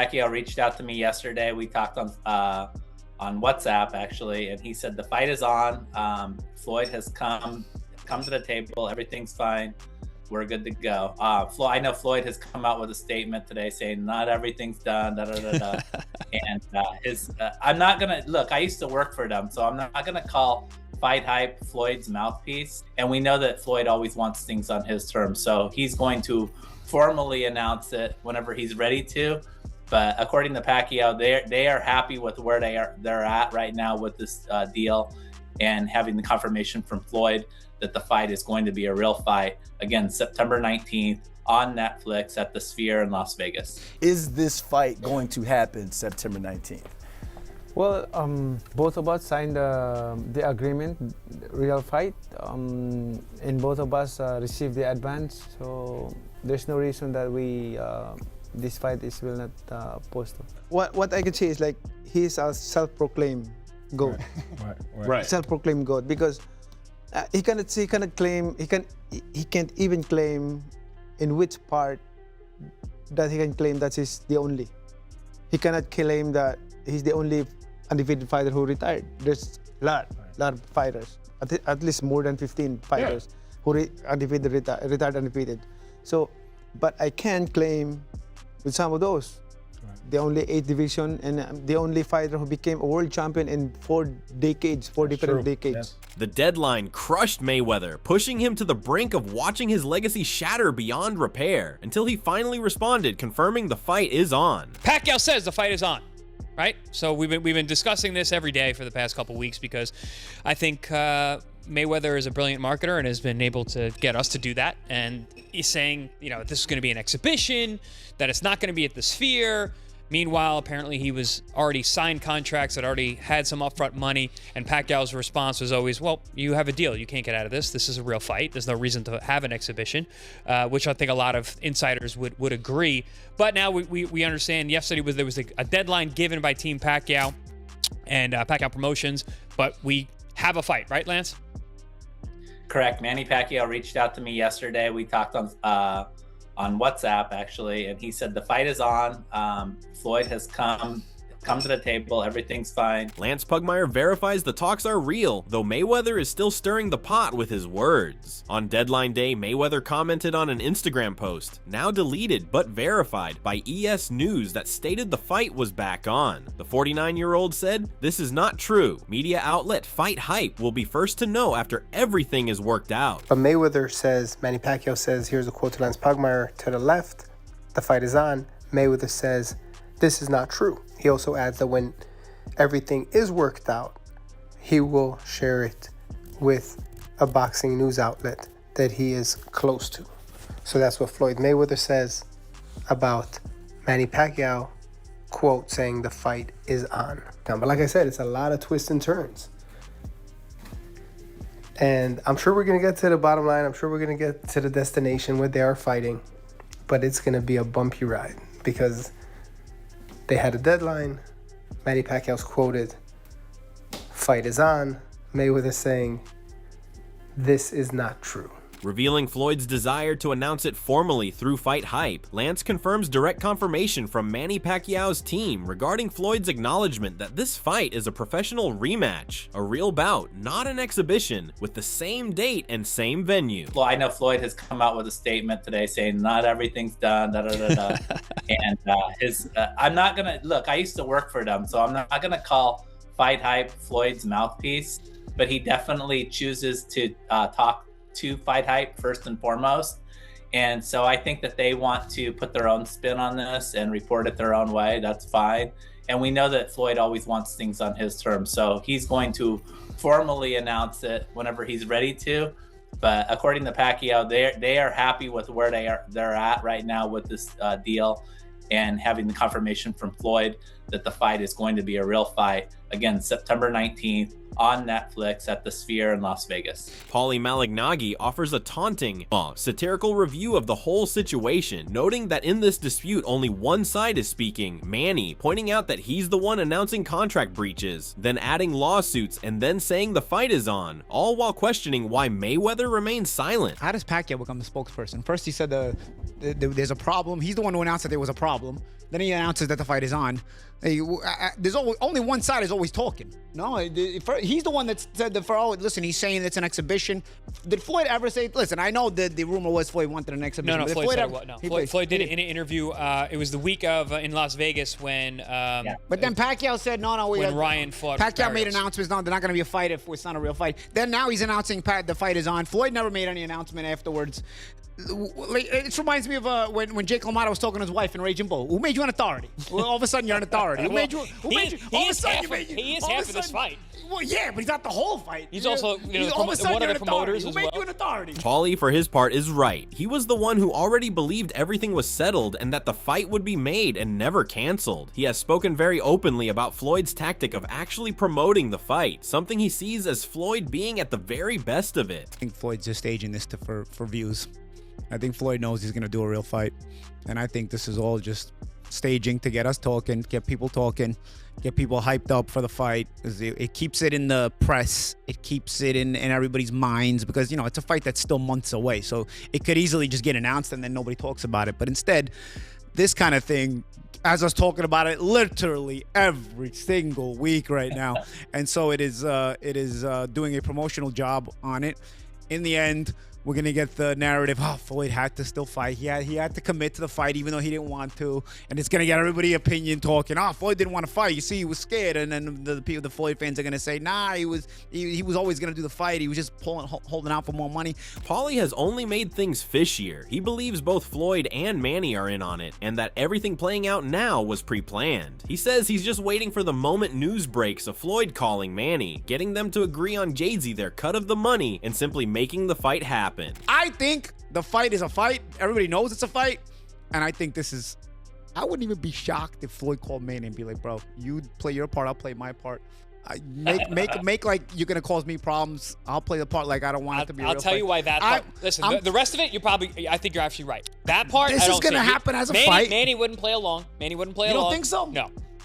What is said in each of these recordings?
Pacquiao reached out to me yesterday. We talked on WhatsApp actually, and he said the fight is on. Floyd has come to the table. Everything's fine. We're good to go. I know Floyd has come out with a statement today saying not everything's done. And I'm not gonna look. I used to work for them, so I'm not gonna call Fight Hype Floyd's mouthpiece. And we know that Floyd always wants things on his terms, so he's going to formally announce it whenever he's ready to. But according to Pacquiao, they are happy with where they're at right now with this deal, and having the confirmation from Floyd that the fight is going to be a real fight. Again, September 19th on Netflix at the Sphere in Las Vegas. Is this fight going to happen September 19th? Well, both of us signed the agreement, real fight, and both of us received the advance. So there's no reason that this fight will not postpone. What I can say is, like, he's a self-proclaimed GOAT. Right. Self-proclaimed GOAT, because he can't even claim in which part that he can claim that he's the only. He cannot claim that he's the only undefeated fighter who retired. There's a lot of fighters, at least more than 15 fighters who retired undefeated. So, but I can claim with some of those. The only 8th division, and the only fighter who became a world champion in 4 different decades. Yes. The deadline crushed Mayweather, pushing him to the brink of watching his legacy shatter beyond repair, until he finally responded, confirming the fight is on. Pacquiao says the fight is on, right? So we've been discussing this every day for the past couple weeks, because I think Mayweather is a brilliant marketer and has been able to get us to do that. And he's saying, this is going to be an exhibition, that it's not going to be at the Sphere. Meanwhile, apparently he was already signed contracts that already had some upfront money, and Pacquiao's response was always, well, you have a deal. You can't get out of this. This is a real fight. There's no reason to have an exhibition, which I think a lot of insiders would agree. But now we understand yesterday there was a deadline given by Team Pacquiao and Pacquiao Promotions, but we have a fight, right, Lance? Correct. Manny Pacquiao reached out to me yesterday. We talked on WhatsApp actually, and he said the fight is on. Floyd has come to the table. Everything's fine. Lance Pugmire verifies the talks are real, though Mayweather is still stirring the pot with his words. On deadline day, Mayweather commented on an Instagram post, now deleted but verified by ES News, that stated the fight was back on. The 49-year-old said, "This is not true. Media outlet Fight Hype will be first to know after everything is worked out." But Mayweather says, Manny Pacquiao says, here's a quote to Lance Pugmire, to the left, the fight is on. Mayweather says, this is not true. He also adds that when everything is worked out, he will share it with a boxing news outlet that he is close to. So that's what Floyd Mayweather says about Manny Pacquiao, quote, saying the fight is on. Now, but like I said, it's a lot of twists and turns. And I'm sure we're going to get to the bottom line. I'm sure we're going to get to the destination where they are fighting. But it's going to be a bumpy ride, because they had a deadline. Manny Pacquiao's quoted, fight is on. Mayweather saying, this is not true. Revealing Floyd's desire to announce it formally through Fight Hype, Lance confirms direct confirmation from Manny Pacquiao's team regarding Floyd's acknowledgement that this fight is a professional rematch, a real bout, not an exhibition, with the same date and same venue. Well, I know Floyd has come out with a statement today saying not everything's done, and I'm not gonna look. I used to work for them, so I'm not gonna call Fight Hype Floyd's mouthpiece, but he definitely chooses to talk to Fight Hype first and foremost. And so I think that they want to put their own spin on this and report it their own way. That's fine. And we know that Floyd always wants things on his terms. So he's going to formally announce it whenever he's ready to. But according to Pacquiao, they are happy with where they're at right now with this deal, and having the confirmation from Floyd that the fight is going to be a real fight. Again, September 19th on Netflix at the Sphere in Las Vegas. Paulie Malignaggi offers a taunting, satirical review of the whole situation, noting that in this dispute only one side is speaking, Manny, pointing out that he's the one announcing contract breaches, then adding lawsuits, and then saying the fight is on, all while questioning why Mayweather remains silent. How does Pacquiao become the spokesperson? First he said there's a problem. He's the one who announced that there was a problem. Then he announces that the fight is on. There's only one side is always talking. No, he's the one that said that. Listen, he's saying it's an exhibition. Did Floyd ever say? Listen, I know that the rumor was Floyd wanted an exhibition. No, Floyd said what? No, Floyd did it in an it. interview. It was the week of in Las Vegas when. But then Pacquiao said no. When Ryan fought. Pacquiao made announcements. No, they're not going to be a fight if it's not a real fight. Then now he's announcing the fight is on. Floyd never made any announcement afterwards. It reminds me of when Jake LaMotta was talking to his wife in Raging Bull. Who made you an authority? Well, all of a sudden you're an authority. Who made you? He is half of this fight. Well, yeah, but he's not the whole fight. He's also, one of the promoters as well. Who made you an authority? Paulie, for his part, is right. He was the one who already believed everything was settled and that the fight would be made and never canceled. He has spoken very openly about Floyd's tactic of actually promoting the fight, something he sees as Floyd being at the very best of it. I think Floyd's just staging this for views. I think Floyd knows he's going to do a real fight. And I think this is all just staging to get us talking, get people hyped up for the fight. It keeps it in the press. It keeps it in everybody's minds because, it's a fight that's still months away. So it could easily just get announced and then nobody talks about it. But instead, this kind of thing has us talking about it literally every single week right now. And so it is doing a promotional job on it. In the end, we're going to get the narrative, Floyd had to still fight. He had to commit to the fight even though he didn't want to. And it's going to get everybody opinion talking. Floyd didn't want to fight. You see, he was scared. And then the Floyd fans are going to say, nah, he was always going to do the fight. He was just holding out for more money. Paulie has only made things fishier. He believes both Floyd and Manny are in on it and that everything playing out now was pre-planned. He says he's just waiting for the moment news breaks of Floyd calling Manny, getting them to agree on Jay-Z their cut of the money, and simply making the fight happen. I think the fight is a fight. Everybody knows it's a fight. And I think I wouldn't even be shocked if Floyd called Manny and be like, bro, you play your part, I'll play my part. Make like you're going to cause me problems. I'll play the part like I don't want it to be a real I'll tell fight. you why that part. Listen, the rest of it, I think you're actually right. That part, this is going to happen as a fight. Manny wouldn't play along. You don't think so?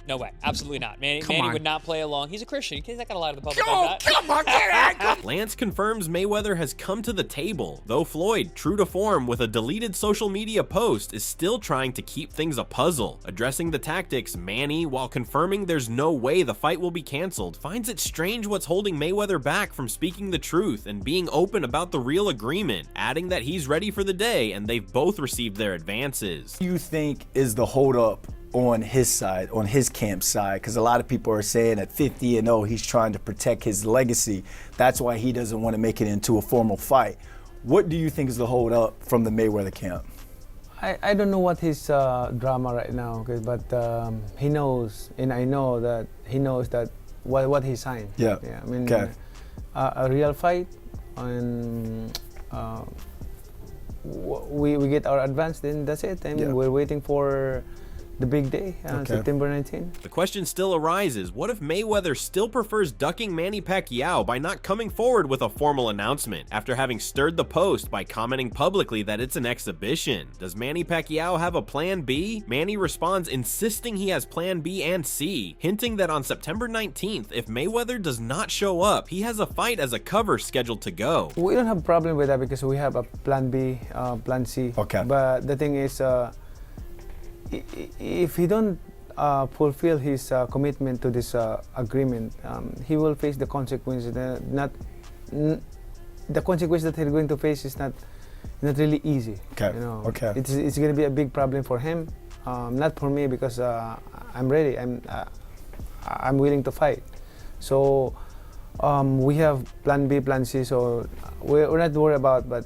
No way. Absolutely not. Manny would not play along. He's a Christian. He's not going to lie to the public like that. Come on, get out. Lance confirms Mayweather has come to the table, though Floyd, true to form with a deleted social media post, is still trying to keep things a puzzle. Addressing the tactics, Manny, while confirming there's no way the fight will be canceled, finds it strange what's holding Mayweather back from speaking the truth and being open about the real agreement, adding that he's ready for the day and they've both received their advances. What do you think is the holdup on his side, on his camp side? Because a lot of people are saying at 50-0, he's trying to protect his legacy. That's why he doesn't want to make it into a formal fight. What do you think is the holdup from the Mayweather camp? I don't know what his drama right now, but he knows, and I know that he knows that what he signed. Yeah. I mean, a real fight, and we get our advance, then that's it. I mean, we're waiting for the big day, September 19th. The question still arises, what if Mayweather still prefers ducking Manny Pacquiao by not coming forward with a formal announcement after having stirred the post by commenting publicly that it's an exhibition? Does Manny Pacquiao have a plan B? Manny responds insisting he has plan B and C, hinting that on September 19th, if Mayweather does not show up, he has a fight as a cover scheduled to go. We don't have a problem with that because we have a plan B, plan C. Okay. But the thing is, if he don't fulfill his commitment to this agreement, he will face the consequences. The consequence that he's going to face is not really easy. Okay. It's going to be a big problem for him, not for me, because I'm ready. I'm willing to fight. So we have plan B, plan C. So we're not worried about. But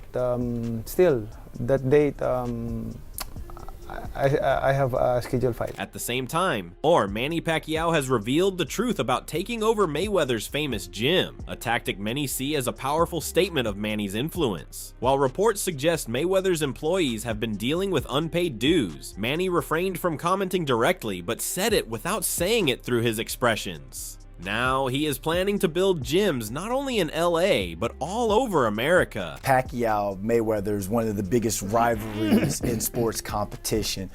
still, that date. I have a scheduled fight. At the same time, Manny Pacquiao has revealed the truth about taking over Mayweather's famous gym, a tactic many see as a powerful statement of Manny's influence. While reports suggest Mayweather's employees have been dealing with unpaid dues, Manny refrained from commenting directly but said it without saying it through his expressions. Now, he is planning to build gyms not only in LA, but all over America. Pacquiao Mayweather is one of the biggest rivalries in sports competition.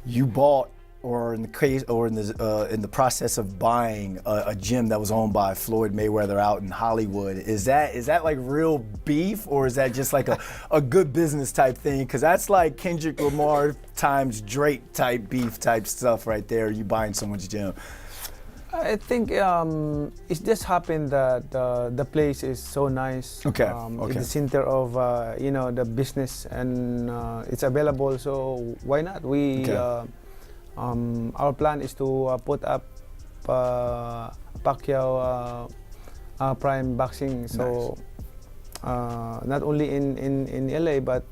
You bought, or in the process of buying a gym that was owned by Floyd Mayweather out in Hollywood. Is that like real beef, or is that just like a good business type thing? Because that's like Kendrick Lamar times Drake type beef type stuff right there. You buying someone's gym. I think it just happened that the place is so nice. Okay. It's the center of the business, and it's available. So why not? Our plan is to put up Pacquiao Prime Boxing. So not only in LA but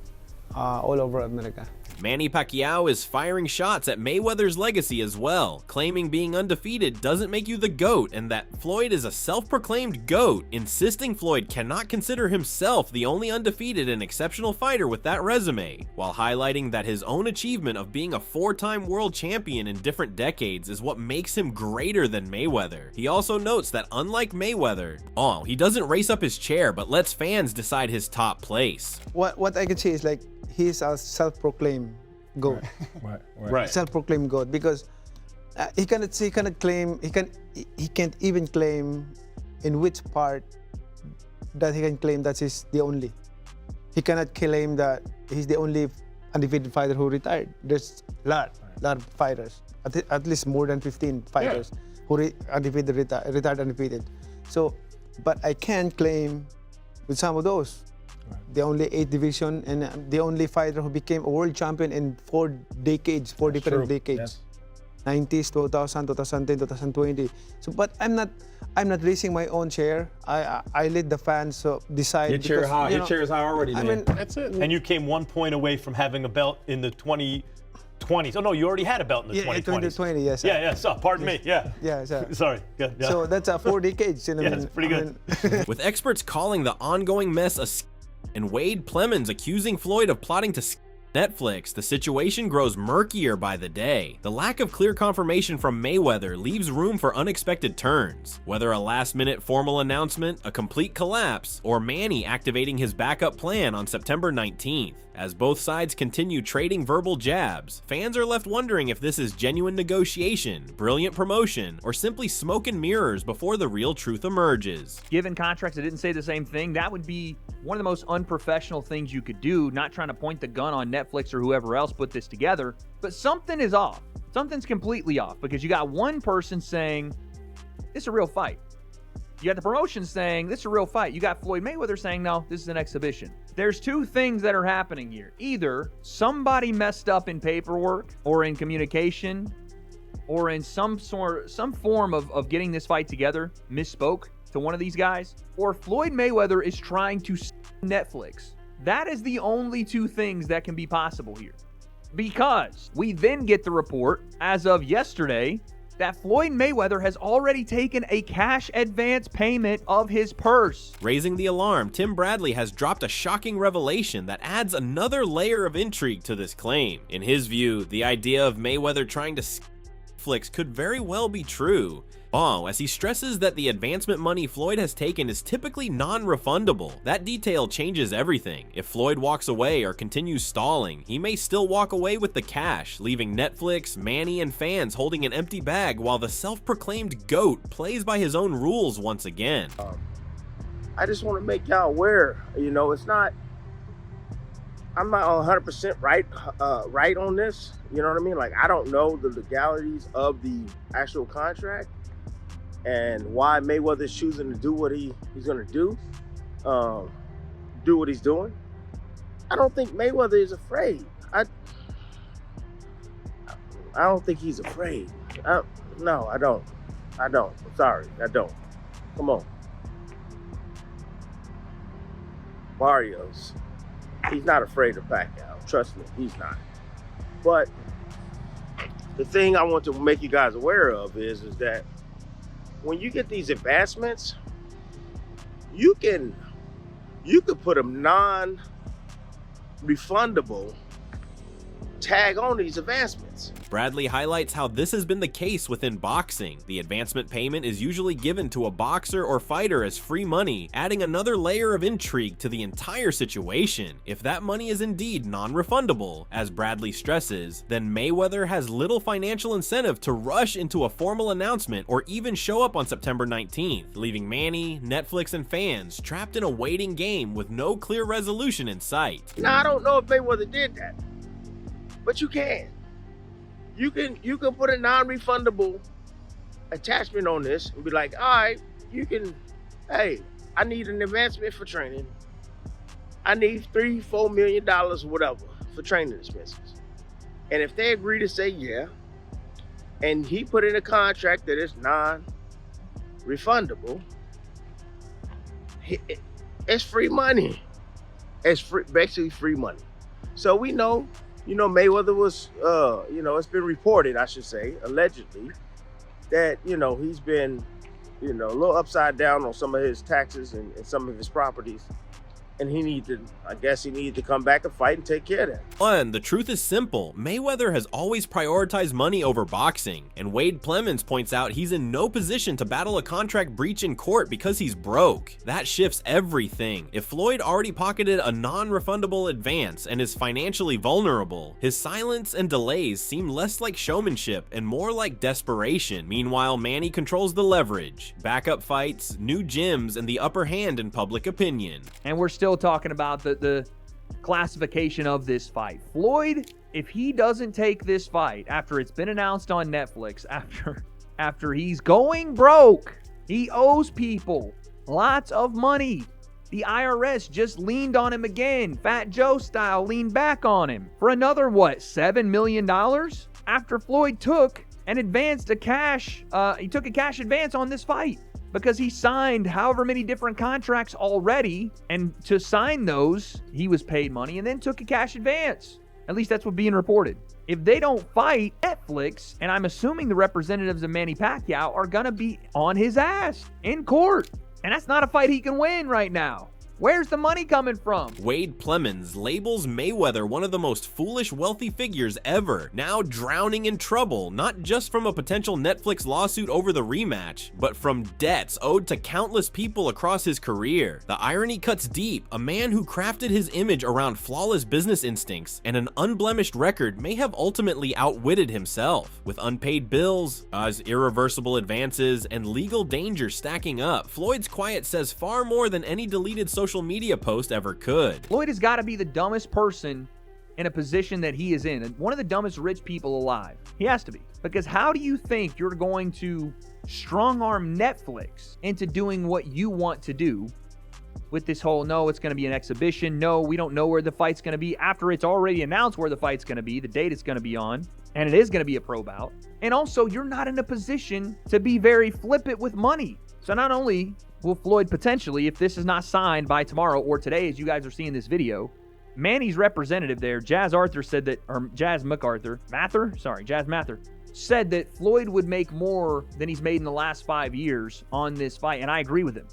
all over America. Manny Pacquiao is firing shots at Mayweather's legacy as well, claiming being undefeated doesn't make you the GOAT and that Floyd is a self-proclaimed GOAT, insisting Floyd cannot consider himself the only undefeated and exceptional fighter with that resume, while highlighting that his own achievement of being a 4-time world champion in different decades is what makes him greater than Mayweather. He also notes that unlike Mayweather, he doesn't race up his chair but lets fans decide his top place. What I can say is like he's a self-proclaimed GOAT. Right. Self-proclaimed GOAT, because he can't even claim in which part that he can claim that he's the only. He cannot claim that he's the only undefeated fighter who retired. There's a lot of fighters, at least more than 15 fighters who retired undefeated. So, but I can claim with some of those. The only 8 division and the only fighter who became a world champion in 4 decades, 4 different decades. Yes. 90s, 2000, 2010, 2020. So, but I'm not racing my own chair. I let the fans decide. Your chair is high already, man. I mean, that's it. And you came 1 point away from having a belt in the 2020s. Oh no, you already had a belt in the 2020s. Yeah, 2020, yes. Sir. Yeah. So, pardon me. Yeah. Yeah, sir. Sorry. Good. Yeah. So that's 4 decades. Yeah, that's pretty good. With experts calling the ongoing mess a and Wade Plemons accusing Floyd of plotting to Netflix, the situation grows murkier by the day. The lack of clear confirmation from Mayweather leaves room for unexpected turns. Whether a last-minute formal announcement, a complete collapse, or Manny activating his backup plan on September 19th. As both sides continue trading verbal jabs, fans are left wondering if this is genuine negotiation, brilliant promotion, or simply smoke and mirrors before the real truth emerges. Given contracts that didn't say the same thing, that would be one of the most unprofessional things you could do, not trying to point the gun on Netflix or whoever else put this together, but something is off. Something's completely off, because you got one person saying, this is a real fight. You got the promotion saying, this is a real fight. You got Floyd Mayweather saying, no, this is an exhibition. There's 2 things that are happening here. Either somebody messed up in paperwork or in communication or in some form of getting this fight together, misspoke to one of these guys, or Floyd Mayweather is trying to Netflix. That is the only 2 things that can be possible here. Because we then get the report, as of yesterday, that Floyd Mayweather has already taken a cash advance payment of his purse. Raising the alarm, Tim Bradley has dropped a shocking revelation that adds another layer of intrigue to this claim. In his view, the idea of Mayweather trying to Netflix could very well be true. As he stresses that the advancement money Floyd has taken is typically non-refundable. That detail changes everything. If Floyd walks away or continues stalling, he may still walk away with the cash, leaving Netflix, Manny, and fans holding an empty bag while the self-proclaimed GOAT plays by his own rules once again. I just want to make y'all aware, I'm not 100% right on this. You know what I mean? Like, I don't know the legalities of the actual contract and why Mayweather's choosing to do what he's going to do what he's doing. I don't think Mayweather is afraid. I don't think he's afraid. No, I don't. I'm sorry, I don't. Come on. Barrios, he's not afraid of Pacquiao. Trust me, he's not. But the thing I want to make you guys aware of is that when you get these advancements, you can put them non-refundable tag on these advancements. Bradley highlights how this has been the case within boxing. The advancement payment is usually given to a boxer or fighter as free money, adding another layer of intrigue to the entire situation. If that money is indeed non-refundable, as Bradley stresses, then Mayweather has little financial incentive to rush into a formal announcement or even show up on September 19th, leaving Manny, Netflix, and fans trapped in a waiting game with no clear resolution in sight. Now, I don't know if Mayweather did that, but you can. You can put a non-refundable attachment on this and be like, all right, you can, hey, I need an advancement for training. I need $3-4 million, whatever, for training expenses. And if they agree to say yeah, and he put in a contract that is non-refundable, it's free money. It's basically free money. So we know, Mayweather was, it's been reported, I should say, allegedly, that, he's been, a little upside down on some of his taxes and some of his properties. And he needed to come back and fight and take care of that. The truth is simple. Mayweather has always prioritized money over boxing, and Wade Plemons points out he's in no position to battle a contract breach in court because he's broke. That shifts everything. If Floyd already pocketed a non-refundable advance and is financially vulnerable, his silence and delays seem less like showmanship and more like desperation. Meanwhile, Manny controls the leverage, backup fights, new gyms, and the upper hand in public opinion. And we're still talking about the classification of this fight. Floyd, if he doesn't take this fight after it's been announced on Netflix, after he's going broke, he owes people lots of money. The IRS just leaned on him again, Fat Joe style, leaned back on him for another, $7 million? After Floyd took and advanced a cash advance on this fight. Because he signed however many different contracts already, and to sign those, he was paid money and then took a cash advance. At least that's what's being reported. If they don't fight, Netflix, and I'm assuming the representatives of Manny Pacquiao, are going to be on his ass in court. And that's not a fight he can win right now. Where's the money coming from? Wade Plemons labels Mayweather one of the most foolish wealthy figures ever, now drowning in trouble, not just from a potential Netflix lawsuit over the rematch, but from debts owed to countless people across his career. The irony cuts deep. A man who crafted his image around flawless business instincts and an unblemished record may have ultimately outwitted himself. With unpaid bills, irreversible advances, and legal danger stacking up, Floyd's quiet says far more than any deleted social media post ever could. Floyd has got to be the dumbest person in a position that he is in, and one of the dumbest rich people alive. He has to be. Because how do you think you're going to strong-arm Netflix into doing what you want to do with this whole, no, it's going to be an exhibition, no, we don't know where the fight's going to be, after it's already announced where the fight's going to be, the date it's going to be on, and it is going to be a pro bout. And also, you're not in a position to be very flippant with money. So not only will Floyd potentially, if this is not signed by tomorrow or today, as you guys are seeing this video, Manny's representative there, Jazz Mather, said that Floyd would make more than he's made in the last 5 years on this fight, and I agree with him.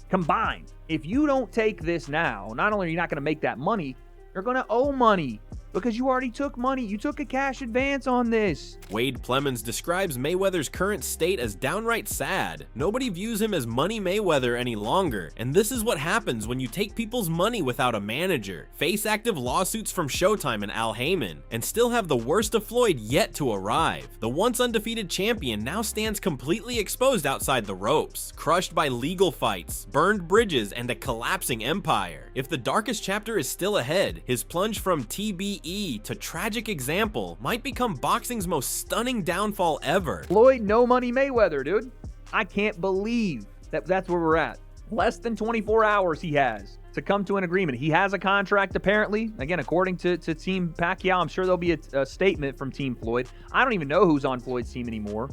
Combined, if you don't take this now, not only are you not going to make that money, you're going to owe money. Because you already took money. You took a cash advance on this. Wade Plemons describes Mayweather's current state as downright sad. Nobody views him as Money Mayweather any longer, and this is what happens when you take people's money without a manager, face active lawsuits from Showtime and Al Heyman, and still have the worst of Floyd yet to arrive. The once undefeated champion now stands completely exposed outside the ropes, crushed by legal fights, burned bridges, and a collapsing empire. If the darkest chapter is still ahead, his plunge from TBE to tragic example might become boxing's most stunning downfall ever. Floyd, no Money Mayweather, dude. I can't believe that's where we're at. Less than 24 hours he has to come to an agreement. He has a contract, apparently. Again, according to Team Pacquiao, I'm sure there'll be a statement from Team Floyd. I don't even know who's on Floyd's team anymore.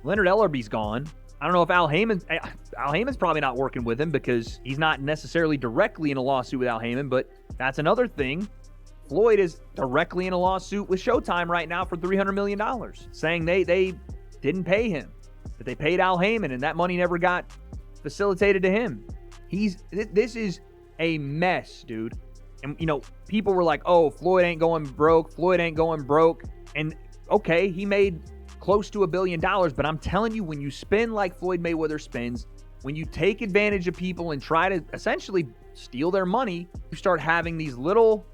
Leonard Ellerby's gone. I don't know if Al Heyman's probably not working with him because he's not necessarily directly in a lawsuit with Al Heyman, but that's another thing. Floyd is directly in a lawsuit with Showtime right now for $300 million, saying they didn't pay him, that they paid Al Heyman, and that money never got facilitated to him. This is a mess, dude. And, people were like, oh, Floyd ain't going broke. Floyd ain't going broke. And, okay, he made close to $1 billion. But I'm telling you, when you spin like Floyd Mayweather spins, when you take advantage of people and try to essentially steal their money, you start having these little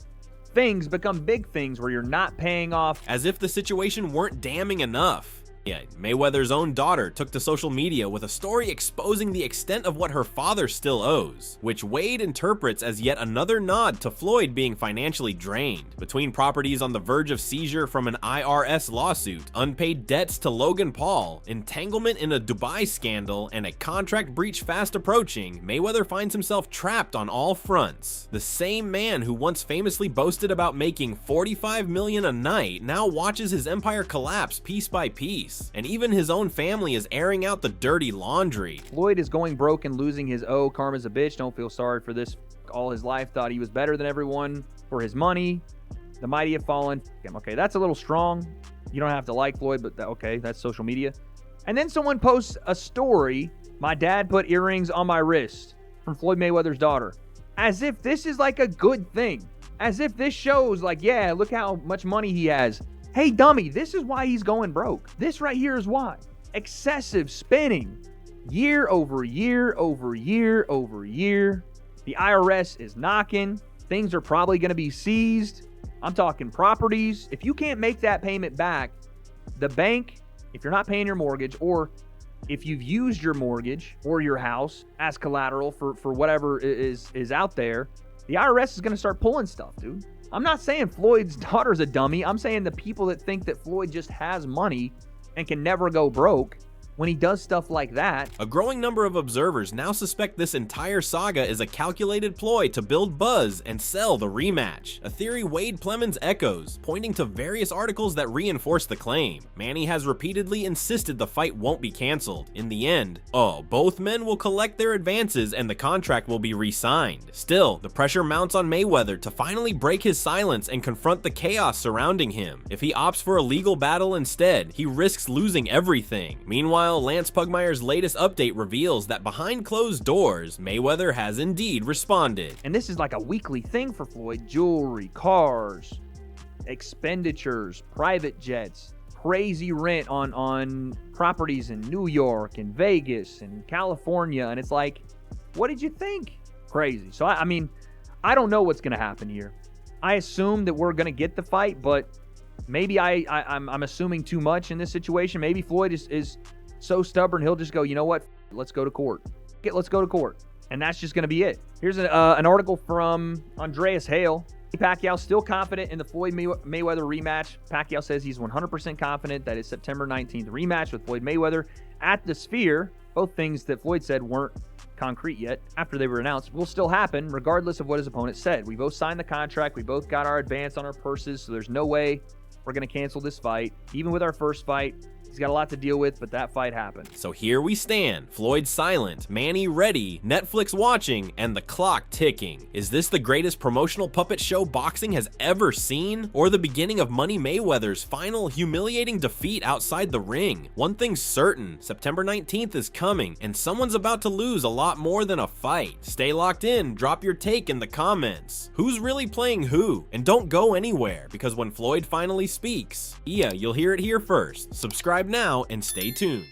things become big things where you're not paying off. As if the situation weren't damning enough. Yeah, Mayweather's own daughter took to social media with a story exposing the extent of what her father still owes, which Wade interprets as yet another nod to Floyd being financially drained. Between properties on the verge of seizure from an IRS lawsuit, unpaid debts to Logan Paul, entanglement in a Dubai scandal, and a contract breach fast approaching, Mayweather finds himself trapped on all fronts. The same man who once famously boasted about making $45 million a night now watches his empire collapse piece by piece. And even his own family is airing out the dirty laundry. Floyd is going broke and losing his karma's a bitch. Don't feel sorry for this. All his life thought he was better than everyone for his money. The mighty have fallen. Okay, that's a little strong. You don't have to like Floyd, but okay, that's social media. And then someone posts a story. My dad put earrings on my wrist from Floyd Mayweather's daughter. As if this is like a good thing. As if this shows like, yeah, look how much money he has. Hey, dummy, this is why he's going broke. This right here is why. Excessive spending. Year over year over year over year. The IRS is knocking. Things are probably going to be seized. I'm talking properties. If you can't make that payment back, the bank, if you're not paying your mortgage, or if you've used your mortgage or your house as collateral for whatever is out there, the IRS is going to start pulling stuff, dude. I'm not saying Floyd's daughter's a dummy. I'm saying the people that think that Floyd just has money and can never go broke when he does stuff like that. A growing number of observers now suspect this entire saga is a calculated ploy to build buzz and sell the rematch, a theory Wade Plemons echoes, pointing to various articles that reinforce the claim. Manny has repeatedly insisted the fight won't be canceled. In the end, both men will collect their advances and the contract will be re-signed. Still, the pressure mounts on Mayweather to finally break his silence and confront the chaos surrounding him. If he opts for a legal battle instead, he risks losing everything. Meanwhile, Lance Pugmire's latest update reveals that behind closed doors, Mayweather has indeed responded. And this is like a weekly thing for Floyd. Jewelry, cars, expenditures, private jets, crazy rent on properties in New York and Vegas and California. And it's like, what did you think? Crazy. So, I mean, I don't know what's going to happen here. I assume that we're going to get the fight, but maybe I'm assuming too much in this situation. Maybe Floyd is so stubborn, he'll just go, you know what? Let's go to court. Let's go to court. And that's just going to be it. Here's an article from Andreas Hale. Pacquiao still confident in the Floyd Mayweather rematch. Pacquiao says he's 100% confident that his September 19th rematch with Floyd Mayweather at the Sphere, both things that Floyd said weren't concrete yet after they were announced, will still happen regardless of what his opponent said. We both signed the contract. We both got our advance on our purses, so there's no way we're going to cancel this fight. Even with our first fight, he's got a lot to deal with, but that fight happened. So here we stand, Floyd silent, Manny ready, Netflix watching, and the clock ticking. Is this the greatest promotional puppet show boxing has ever seen? Or the beginning of Money Mayweather's final humiliating defeat outside the ring? One thing's certain, September 19th is coming, and someone's about to lose a lot more than a fight. Stay locked in, drop your take in the comments. Who's really playing who? And don't go anywhere, because when Floyd finally speaks, you'll hear it here first. Subscribe now and stay tuned.